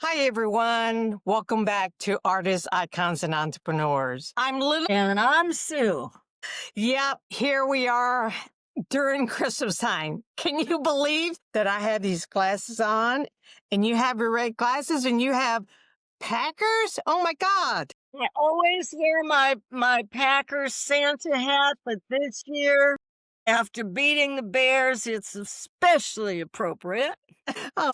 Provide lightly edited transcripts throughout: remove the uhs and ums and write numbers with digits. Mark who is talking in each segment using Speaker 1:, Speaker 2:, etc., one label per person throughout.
Speaker 1: Hi, everyone. Welcome back to Artists, Icons, and Entrepreneurs. I'm Lulu.
Speaker 2: And I'm Sue.
Speaker 1: Yep, here we are during Christmas time. Can you believe that I have these glasses on and you have your red glasses and you have Packers? Oh my God.
Speaker 2: I always wear my Packers Santa hat, but this year, after beating the Bears, it's especially appropriate.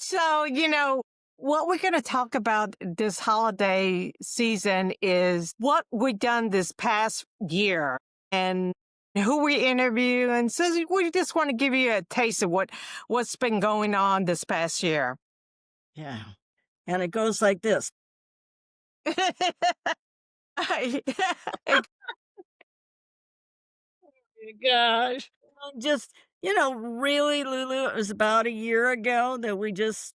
Speaker 1: So, what we're going to talk about this holiday season is what we've done this past year and who we interview. And so we just want to give you a taste of what's been going on this past year.
Speaker 2: Yeah. And it goes like this. Gosh. Just, really, Lulu, it was about a year ago that we just,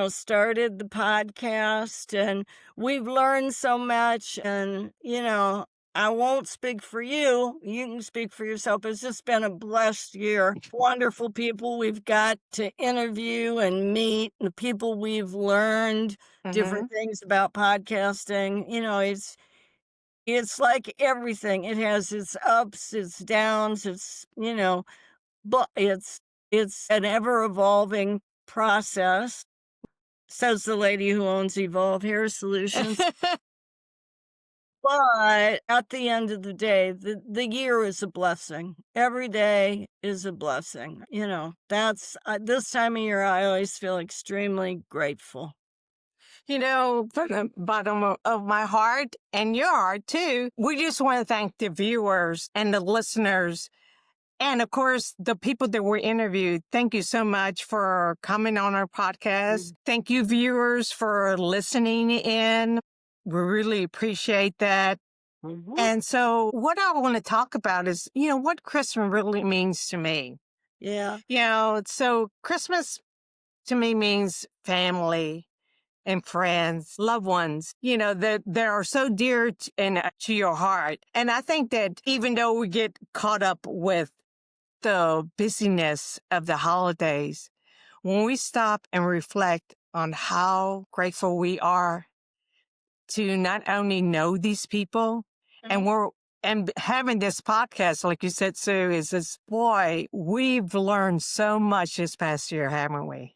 Speaker 2: started the podcast, and we've learned so much. And, I won't speak for you. You can speak for yourself. It's just been a blessed year. Wonderful people we've got to interview and meet, the people we've learned different things about podcasting. It's like everything. It has its ups, its downs, but it's an ever-evolving process, says the lady who owns Evolve Hair Solutions. But at the end of the day, the year is a blessing. Every day is a blessing. That's this time of year, I always feel extremely grateful.
Speaker 1: From the bottom of my heart and your heart too, we just want to thank the viewers and the listeners. And of course, the people that were interviewed. Thank you so much for coming on our podcast. Thank you, viewers, for listening in. We really appreciate that. And so what I want to talk about is, what Christmas really means to me.
Speaker 2: Yeah.
Speaker 1: So Christmas to me means family and friends, loved ones, that are so dear to your heart. And I think that even though we get caught up with the busyness of the holidays, when we stop and reflect on how grateful we are to not only know these people, and having this podcast, like you said, Sue, is this, boy, we've learned so much this past year, haven't we?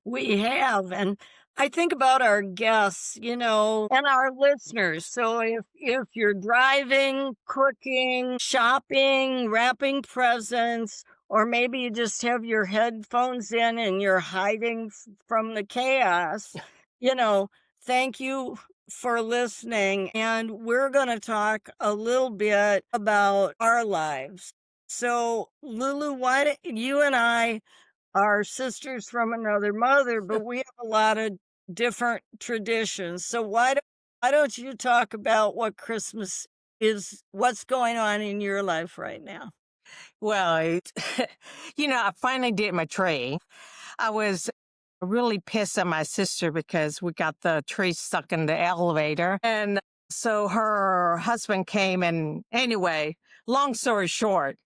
Speaker 2: We have, and I think about our guests, and our listeners. So if you're driving, cooking, shopping, wrapping presents, or maybe you just have your headphones in and you're hiding from the chaos, thank you for listening. And we're going to talk a little bit about our lives. So, Lulu, why don't you and I are sisters from another mother, but we have a lot of different traditions. So why don't you talk about what Christmas is, what's going on in your life right now?
Speaker 1: Well, I finally did my tree. I was really pissed at my sister because we got the tree stuck in the elevator. And so her husband came, and anyway, long story short,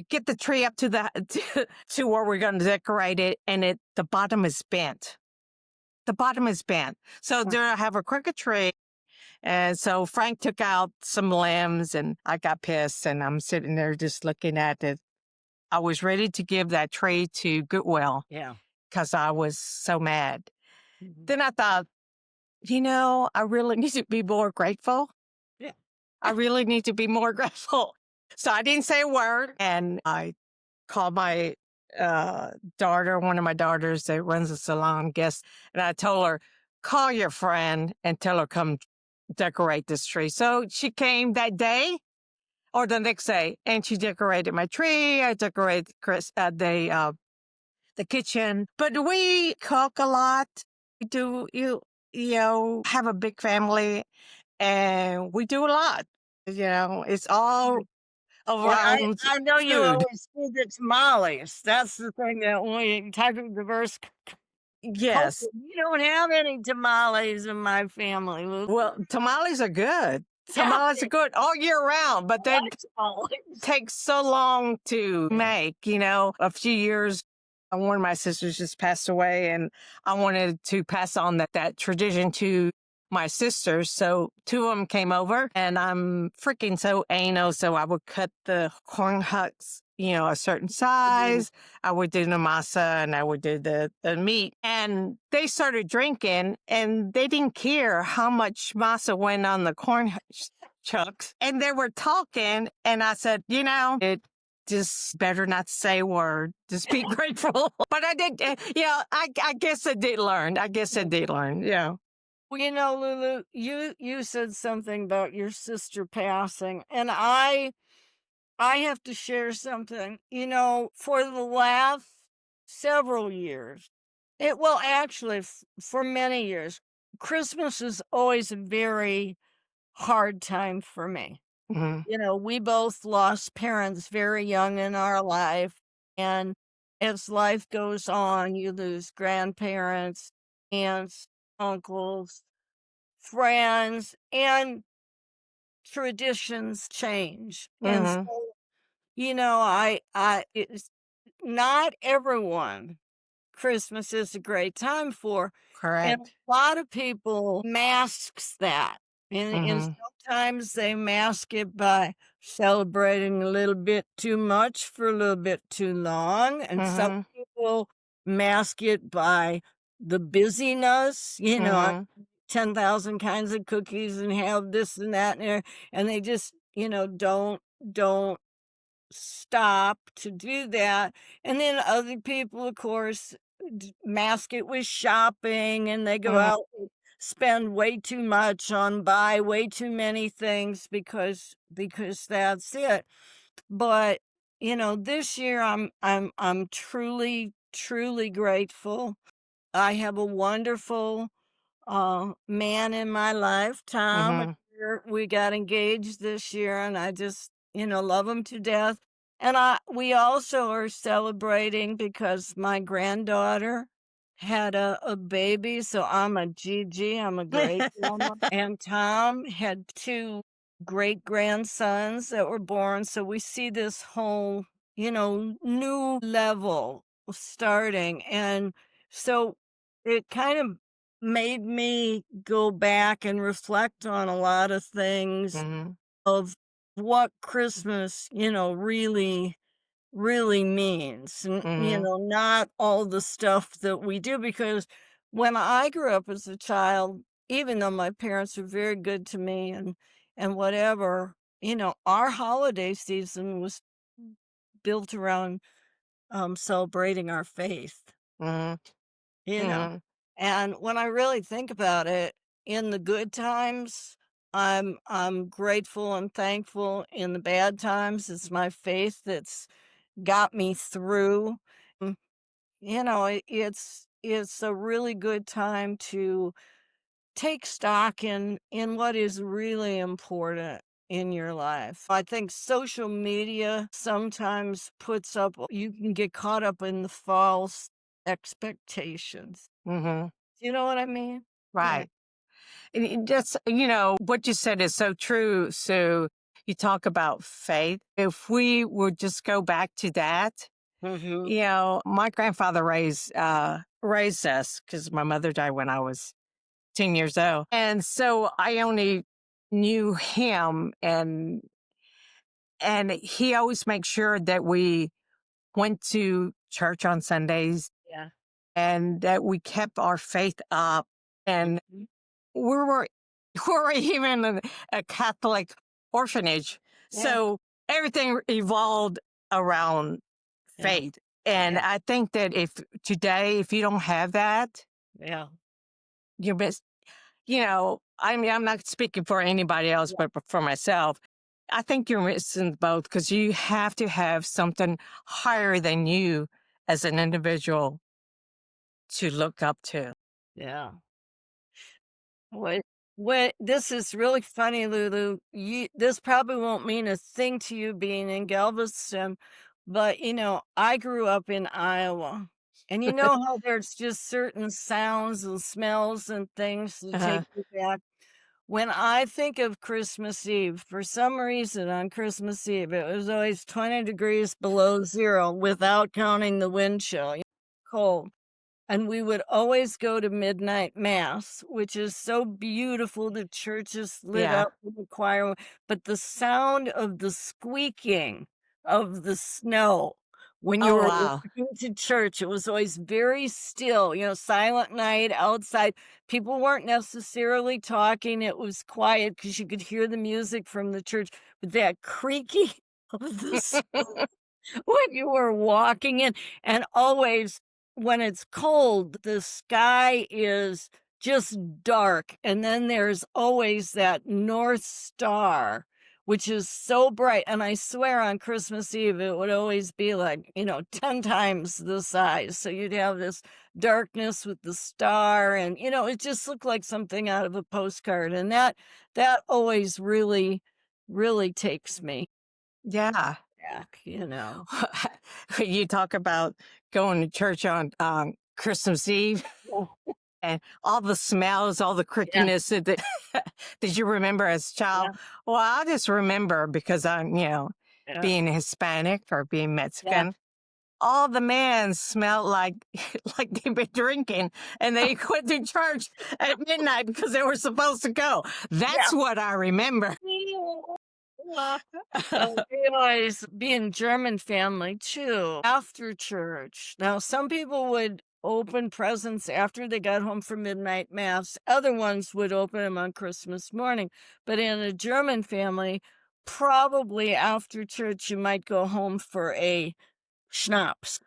Speaker 1: get the tree up to where we're going to decorate it, and the bottom is bent. The bottom is bent. So there I have a crooked tree. And so Frank took out some limbs, and I got pissed, and I'm sitting there just looking at it. I was ready to give that tree to Goodwill.
Speaker 2: Yeah.
Speaker 1: Because I was so mad. Then I thought, I really need to be more grateful.
Speaker 2: Yeah.
Speaker 1: I really need to be more grateful. So I didn't say a word, and I called my daughter, one of my daughters that runs a salon, guest, and I told her, call your friend and tell her come decorate this tree. So she came that day or the next day, and she decorated my tree. I decorated the kitchen, but we cook a lot. We do, have a big family, and we do a lot. It's all around
Speaker 2: I know
Speaker 1: food.
Speaker 2: you always do the tamales. That's the thing that we type of diverse.
Speaker 1: Yes.
Speaker 2: You don't have any tamales in my family.
Speaker 1: Well, tamales are good. Tamales are good all year round, but they take so long to make. A few years one of my sisters just passed away, and I wanted to pass on that tradition to my sisters. So two of them came over, and I'm freaking so anal. So I would cut the corn husks, a certain
Speaker 2: Mhm.
Speaker 1: size. I would do the masa, and I would do the meat. And they started drinking, and they didn't care how much masa went on the chunks. And they were talking, and I said, it just better not say a word. Just be grateful. But I did, I guess I did learn. I guess I did learn. Yeah.
Speaker 2: Well, Lulu, you said something about your sister passing, and I have to share something. For the last several years, well, actually, for many years, Christmas is always a very hard time for me.
Speaker 1: Hmm.
Speaker 2: We both lost parents very young in our life. And as life goes on, you lose grandparents, aunts, uncles, friends, and traditions change. And so,
Speaker 1: Hmm.
Speaker 2: it's not everyone Christmas is a great time for. And
Speaker 1: Correct.
Speaker 2: a lot of people masks that. And
Speaker 1: Hmm.
Speaker 2: sometimes they mask it by celebrating a little bit too much for a little bit too long. And some
Speaker 1: Hmm.
Speaker 2: people mask it by the busyness,
Speaker 1: Hmm.
Speaker 2: 10,000 kinds of cookies and have this and that and they just, don't stop to do that. And then other people, of course, mask it with shopping and they go
Speaker 1: Hmm.
Speaker 2: out and spend way too much on buy way too many things because that's it. But this year I'm truly, truly grateful. I have a wonderful man in my life, Tom.
Speaker 1: Hmm.
Speaker 2: We got engaged this year, and I just, love him to death. And we also are celebrating because my granddaughter had a baby, so I'm a Gigi, I'm a great grandma. And Tom had two great grandsons that were born, so we see this whole, new level starting. And so it kind of made me go back and reflect on a lot of things
Speaker 1: Hmm.
Speaker 2: of what Christmas, really, really means. And,
Speaker 1: Hmm.
Speaker 2: not all the stuff that we do, because when I grew up as a child, even though my parents were very good to me and whatever, our holiday season was built around celebrating our faith.
Speaker 1: Hmm.
Speaker 2: You know?
Speaker 1: Hmm.
Speaker 2: And when I really think about it, in the good times, I'm grateful and thankful. In the bad times, it's my faith that's got me through. Mm, it's a really good time to take stock in what is really important in your life. I think social media sometimes you can get caught up in the false expectations.
Speaker 1: Hmm.
Speaker 2: You know what I mean? Yeah.
Speaker 1: Right. And just, what you said is so true. So you talk about faith. If we would just go back to that,
Speaker 2: Mhm.
Speaker 1: my grandfather raised us because my mother died when I was 10 years old. And so I only knew him, and he always makes sure that we went to church on Sundays
Speaker 2: Yeah.
Speaker 1: and that we kept our faith up. And
Speaker 2: Mhm.
Speaker 1: we were we were even in a Catholic orphanage.
Speaker 2: Yeah.
Speaker 1: So everything evolved around
Speaker 2: Yeah.
Speaker 1: faith. And
Speaker 2: Yeah.
Speaker 1: I think that if you don't have that,
Speaker 2: Yeah.
Speaker 1: you miss, I mean, I'm not speaking for anybody else,
Speaker 2: Yeah.
Speaker 1: but for myself. I think you're missing both because you have to have something higher than you as an individual to look up to.
Speaker 2: Yeah. What this is really funny, Lulu. This probably won't mean a thing to you being in Galveston, but I grew up in Iowa. And you know how there's just certain sounds and smells and things that
Speaker 1: Uh-huh.
Speaker 2: take you back. When I think of Christmas Eve, for some reason on Christmas Eve, it was always 20 degrees below zero without counting the wind chill. cold. And we would always go to midnight mass, which is so beautiful. The church is lit
Speaker 1: Yeah.
Speaker 2: up with the choir, but the sound of the squeaking of the snow when you
Speaker 1: Oh,
Speaker 2: were
Speaker 1: wow.
Speaker 2: walking to church, it was always very still, silent night outside. People weren't necessarily talking. It was quiet because you could hear the music from the church, but that creaking of the when you were walking in, and always when it's cold, the sky is just dark, and then there's always that North Star, which is so bright, and I swear on Christmas Eve, it would always be like, 10 times the size, so you'd have this darkness with the star, and, it just looked like something out of a postcard, and that always really, really takes me
Speaker 1: Yeah.
Speaker 2: back.
Speaker 1: You talk about going to church on Christmas Eve and all the smells, all the
Speaker 2: Yeah,
Speaker 1: creakiness that did you remember as a child?
Speaker 2: yeah,
Speaker 1: Well, I just remember because I'm,
Speaker 2: yeah,
Speaker 1: being Hispanic or being
Speaker 2: yeah,
Speaker 1: Mexican, all the men smelled like like they've been drinking and they went to church at midnight because they were supposed to go.
Speaker 2: yeah.
Speaker 1: That's what I remember.
Speaker 2: Yeah. We always being German family too, after church. Now, some people would open presents after they got home from midnight mass. Other ones would open them on Christmas morning. But in a German family, probably after church, you might go home for a schnapps.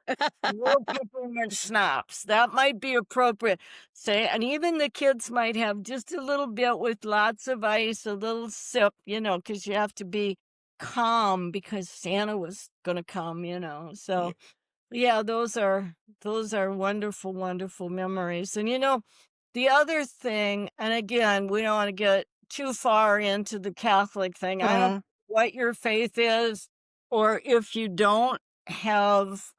Speaker 2: Little peppermint schnapps. That might be appropriate. Say, and even the kids might have just a little bit with lots of ice, a little sip, because you have to be calm because Santa was gonna come.
Speaker 1: Yeah.
Speaker 2: So yeah, those are wonderful, wonderful memories. And the other thing, and again, we don't want to get too far into the Catholic thing. I don't know
Speaker 1: Mhm.
Speaker 2: what your faith is, or if you don't have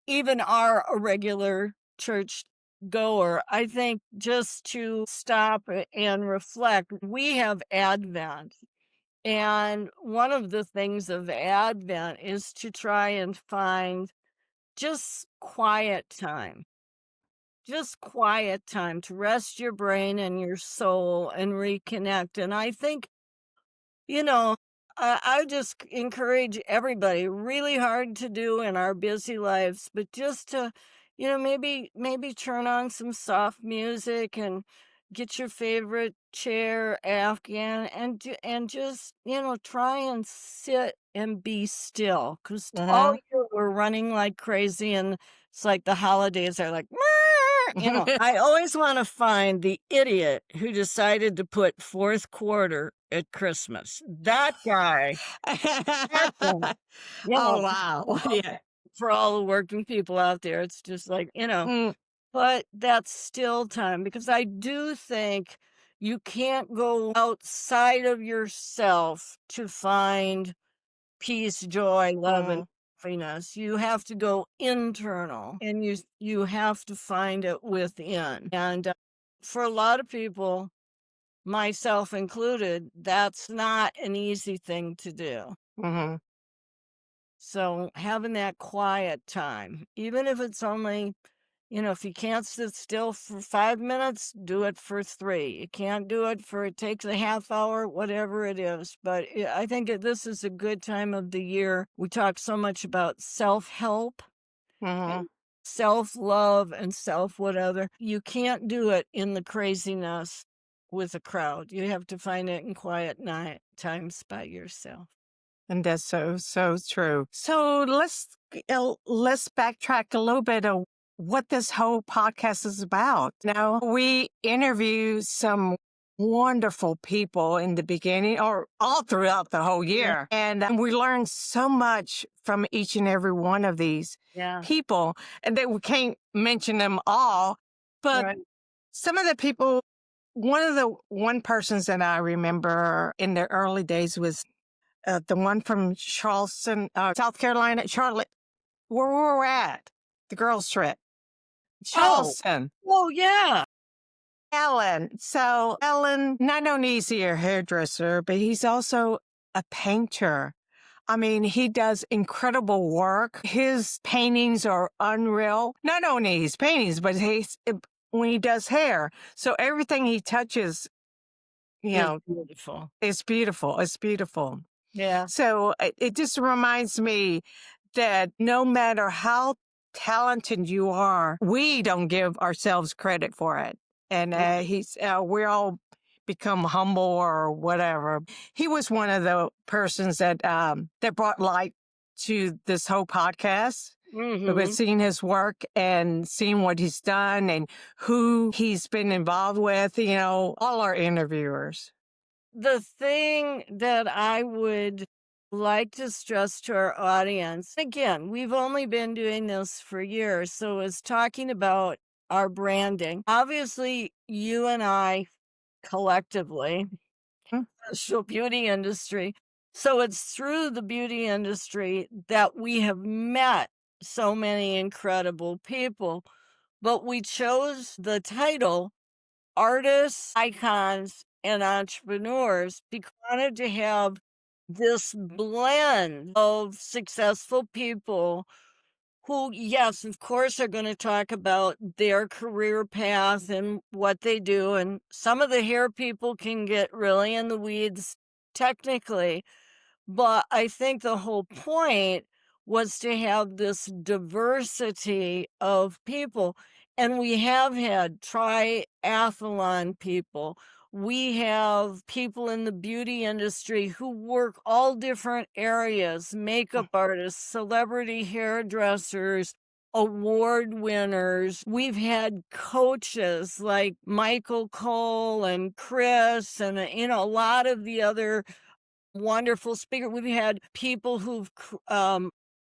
Speaker 2: even are a regular church goer, I think just to stop and reflect, we have Advent. And one of the things of Advent is to try and find just quiet time to rest your brain and your soul and reconnect. And I think I just encourage everybody, really hard to do in our busy lives, but just to, maybe turn on some soft music and get your favorite chair Afghan and just, try and sit and be still. Because all
Speaker 1: Mhm.
Speaker 2: year we're running like crazy, and it's like the holidays are like, I always wanna find the idiot who decided to put 4th quarter at Christmas. That guy, that guy,
Speaker 1: Oh,
Speaker 2: for
Speaker 1: wow. Yeah.
Speaker 2: for all the working people out there, it's just like,
Speaker 1: Mm,
Speaker 2: but that's still time because I do think you can't go outside of yourself to find peace, joy, love, and
Speaker 1: mhm,
Speaker 2: happiness. You have to go internal, and you have to find it within. And for a lot of people, myself included, that's not an easy thing to do.
Speaker 1: mhm,
Speaker 2: So having that quiet time, even if it's only, if you can't sit still for 5 minutes, do it for three. You can't do it for, it takes a half hour, whatever it is. But I think this is a good time of the year. We talk so much about self help
Speaker 1: mhm.
Speaker 2: and self love and self whatever. You can't do it in the craziness with a crowd. You have to find it in quiet night times by yourself.
Speaker 1: And that's so, so true. So let's backtrack a little bit of what this whole podcast is about. Now, we interview some wonderful people in the beginning or all throughout the whole
Speaker 2: Yeah.
Speaker 1: year. And we learn so much from each and every one of these
Speaker 2: Yeah.
Speaker 1: people. And that we can't mention them all, but
Speaker 2: Right.
Speaker 1: some of the people, one persons that I remember in the early days was the one from Charleston, South Carolina, Charlotte, where we were at, the girls' trip.
Speaker 2: Oh,
Speaker 1: Charleston,
Speaker 2: oh, yeah.
Speaker 1: Ellen. So Ellen, not only is he a hairdresser, but he's also a painter. I mean, he does incredible work. His paintings are unreal. Not only his paintings, but when he does hair. So everything he touches, you
Speaker 2: It's
Speaker 1: know,
Speaker 2: beautiful.
Speaker 1: it's beautiful. It's beautiful.
Speaker 2: Yeah.
Speaker 1: So it just reminds me that no matter how talented you are, we don't give ourselves credit for it. And we all become humble or whatever. He was one of the persons that brought light to this whole podcast. Because
Speaker 2: Mhm.
Speaker 1: seeing his work and seeing what he's done and who he's been involved with, all our interviewers.
Speaker 2: The thing that I would like to stress to our audience, again, we've only been doing this for years, so it's talking about our branding. Obviously, you and I collectively,
Speaker 1: Mm,
Speaker 2: the beauty industry. So it's through the beauty industry that we have met so many incredible people. But we chose the title artists, icons, and entrepreneurs because we wanted to have this blend of successful people who, yes, of course, are going to talk about their career path and what they do. And some of the hair people can get really in the weeds technically, but I think the whole point was to have this diversity of people. And we have had triathlon people. We have people in the beauty industry who work all different areas, makeup artists, celebrity hairdressers, award winners. We've had coaches like Michael Cole and Chris and, a lot of the other wonderful speaker. We've had people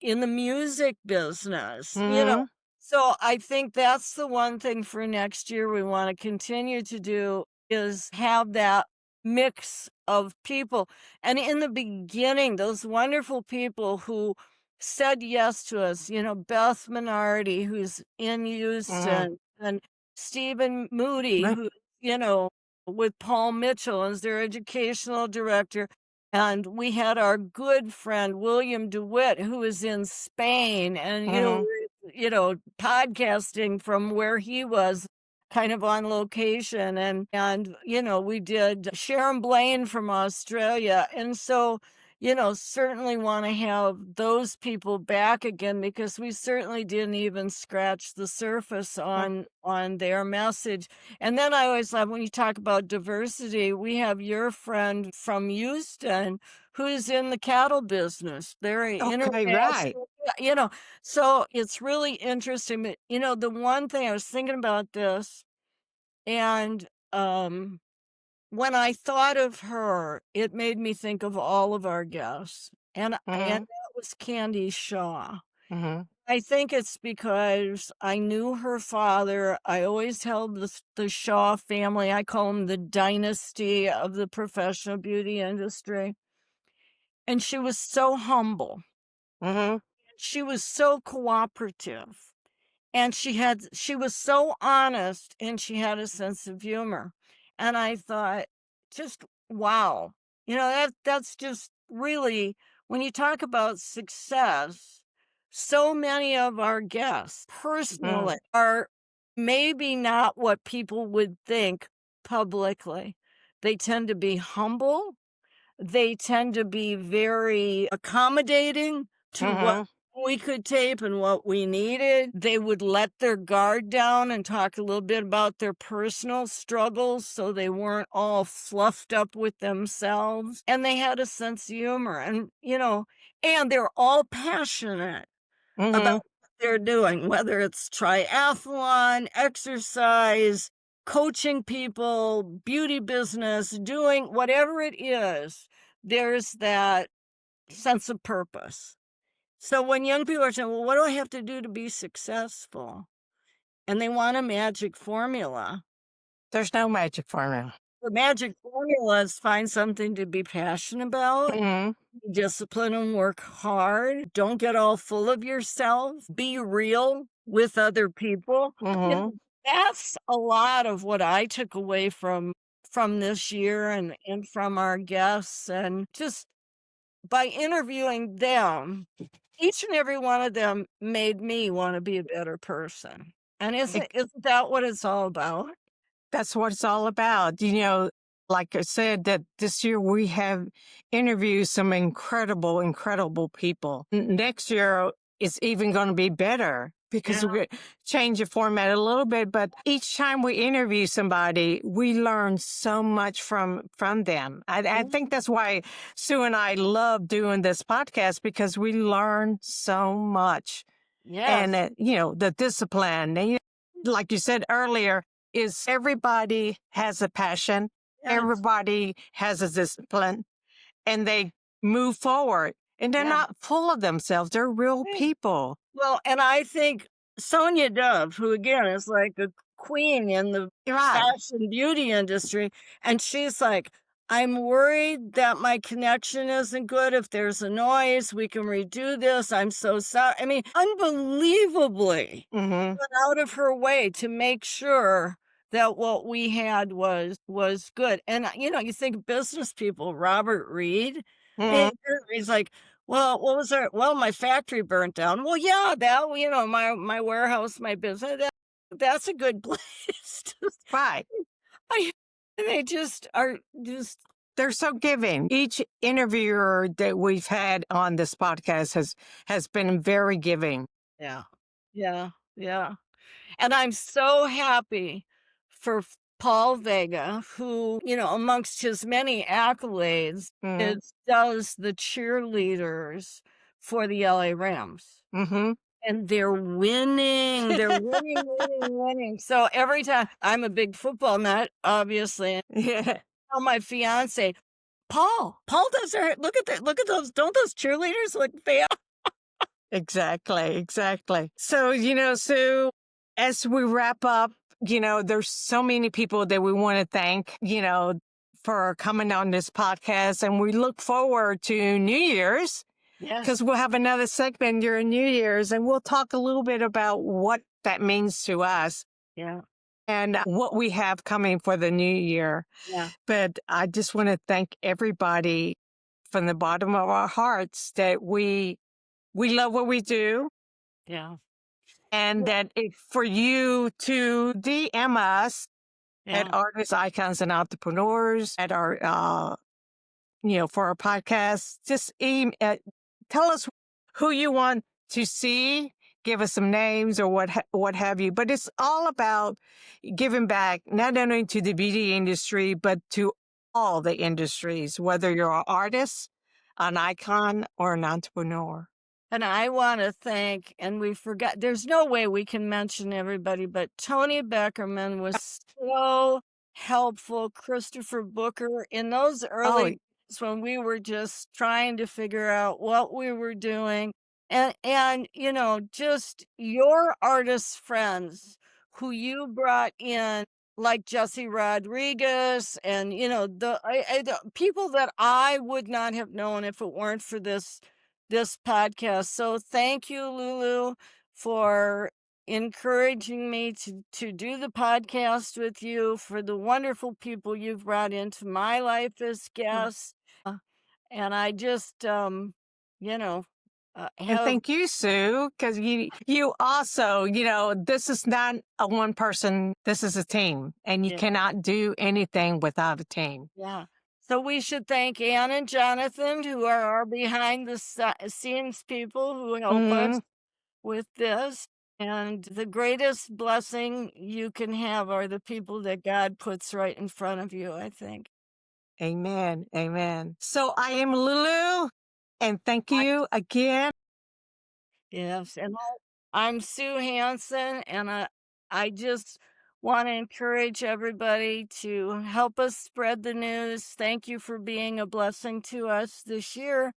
Speaker 2: in the music business,
Speaker 1: mhm,
Speaker 2: So I think that's the one thing for next year we want to continue to do is have that mix of people. And in the beginning, those wonderful people who said yes to us, Beth Minardi, who's in
Speaker 1: mhm,
Speaker 2: Houston, and Stephen Moody,
Speaker 1: right,
Speaker 2: who, with Paul Mitchell as their educational director. And we had our good friend William DeWitt, who is in Spain, and
Speaker 1: mhm,
Speaker 2: podcasting from where he was, kind of on location, and we did Sharon Blaine from Australia, and so certainly want to have those people back again because we certainly didn't even scratch the surface
Speaker 1: mm.
Speaker 2: on their message. And then I always love when you talk about diversity, we have your friend from Houston who's in the cattle business. They're
Speaker 1: Okay, right.
Speaker 2: international, so it's really interesting. But, the one thing I was thinking about this, and when I thought of her, it made me think of all of our guests, and
Speaker 1: Mhm,
Speaker 2: that was Candy Shaw.
Speaker 1: mhm,
Speaker 2: I think it's because I knew her father. I always held the Shaw family. I call them the dynasty of the professional beauty industry. And she was so humble.
Speaker 1: mhm,
Speaker 2: She was so cooperative. And she was so honest and she had a sense of humor. And I thought, just wow. That's just really when you talk about success, so many of our guests personally
Speaker 1: mhm,
Speaker 2: are maybe not what people would think publicly. They tend to be humble, they tend to be very accommodating to what
Speaker 1: mhm,
Speaker 2: we could tape and what we needed. They would let their guard down and talk a little bit about their personal struggles so they weren't all fluffed up with themselves. And they had a sense of humor. And they're all passionate about
Speaker 1: mhm,
Speaker 2: what they're doing, whether it's triathlon, exercise, coaching people, beauty business, doing whatever it is, there's that sense of purpose. So when young people are saying, well, what do I have to do to be successful? And they want a magic formula.
Speaker 1: there's no magic formula.
Speaker 2: The magic formula is find something to be passionate about,
Speaker 1: Mhm,
Speaker 2: discipline and work hard. Don't get all full of yourself. Be real with other people. You know,
Speaker 1: mhm,
Speaker 2: that's a lot of what I took away from this year and from our guests and just by interviewing them, each and every one of them made me wanna be a better person. And isn't that what it's all about?
Speaker 1: That's what it's all about. Like I said, that this year we have interviewed some incredible, incredible people. Next year it's even going to be better because
Speaker 2: Yeah.
Speaker 1: we're going to change the format a little bit. But each time we interview somebody, we learn so much from them. I
Speaker 2: Yeah.
Speaker 1: think that's why Sue and I love doing this podcast because we learn so much. And,
Speaker 2: Yes.
Speaker 1: the discipline, and, like you said earlier, is everybody has a passion,
Speaker 2: Yes.
Speaker 1: everybody has a discipline, and they move forward. And they're
Speaker 2: Yeah.
Speaker 1: not full of themselves. They're real
Speaker 2: Right.
Speaker 1: people.
Speaker 2: Well, and I think Sonia Dove, who again is like a queen in the
Speaker 1: You're right.
Speaker 2: fashion beauty industry, and she's like, "I'm worried that my connection isn't good. If there's a noise, we can redo this. I'm so sorry." I mean, unbelievably
Speaker 1: Hmm.
Speaker 2: went out of her way to make sure that what we had was good. And you think business people, Robert Reed,
Speaker 1: Hmm.
Speaker 2: he's like, well, what was there? Well, my factory burnt down. Well, yeah, my warehouse, my business, that's a good place.
Speaker 1: Right.
Speaker 2: I, they just are just
Speaker 1: They're so giving. Each interviewer that we've had on this podcast has been very giving.
Speaker 2: yeah, yeah, yeah. And I'm so happy for Paul Vega, who, amongst his many accolades,
Speaker 1: Mm-hmm.
Speaker 2: does the cheerleaders for the LA Rams.
Speaker 1: Mm-hmm.
Speaker 2: And they're winning, winning, winning. So every time I'm a big football nut, obviously, and
Speaker 1: Yeah.
Speaker 2: I tell my fiance, Paul does look at those, don't those cheerleaders look fast?
Speaker 1: Exactly, exactly. So, Sue, as we wrap up, there's so many people that we want to thank, for coming on this podcast. And we look forward to New Year's because
Speaker 2: Yes.
Speaker 1: we'll have another segment during New Year's and we'll talk a little bit about what that means to us
Speaker 2: Yeah.
Speaker 1: and what we have coming for the new year.
Speaker 2: Yeah.
Speaker 1: But I just want to thank everybody from the bottom of our hearts that we love what we do.
Speaker 2: Yeah.
Speaker 1: And that for you to DM us at
Speaker 2: Yeah.
Speaker 1: Artists, Icons, and Entrepreneurs at our, for our podcast, just tell us who you want to see, give us some names or what have you. But it's all about giving back, not only to the beauty industry, but to all the industries, whether you're an artist, an icon, or an entrepreneur.
Speaker 2: And I wanna thank, and we forgot, there's no way we can mention everybody, but Tony Beckerman was so helpful, Christopher Booker, in those
Speaker 1: Oh,
Speaker 2: early days when we were just trying to figure out what we were doing, and, just your artist friends who you brought in, like Jesse Rodriguez and, the people that I would not have known if it weren't for this podcast. So thank you, Lulu, for encouraging me to do the podcast with you, for the wonderful people you've brought into my life as guests. Uh, and I just, you know,
Speaker 1: and
Speaker 2: have,
Speaker 1: thank you, Sue, because you also, this is not a one person, this is a team, and you
Speaker 2: yeah,
Speaker 1: cannot do anything without a team.
Speaker 2: yeah. So we should thank Ann and Jonathan, who are our behind the scenes people who help
Speaker 1: Hmm.
Speaker 2: us with this. And the greatest blessing you can have are the people that God puts right in front of you, I think.
Speaker 1: Amen. Amen. So I am Lulu, and thank
Speaker 2: I,
Speaker 1: you again.
Speaker 2: yes. And I'm Sue Hanson, and I just want to encourage everybody to help us spread the news. Thank you for being a blessing to us this year.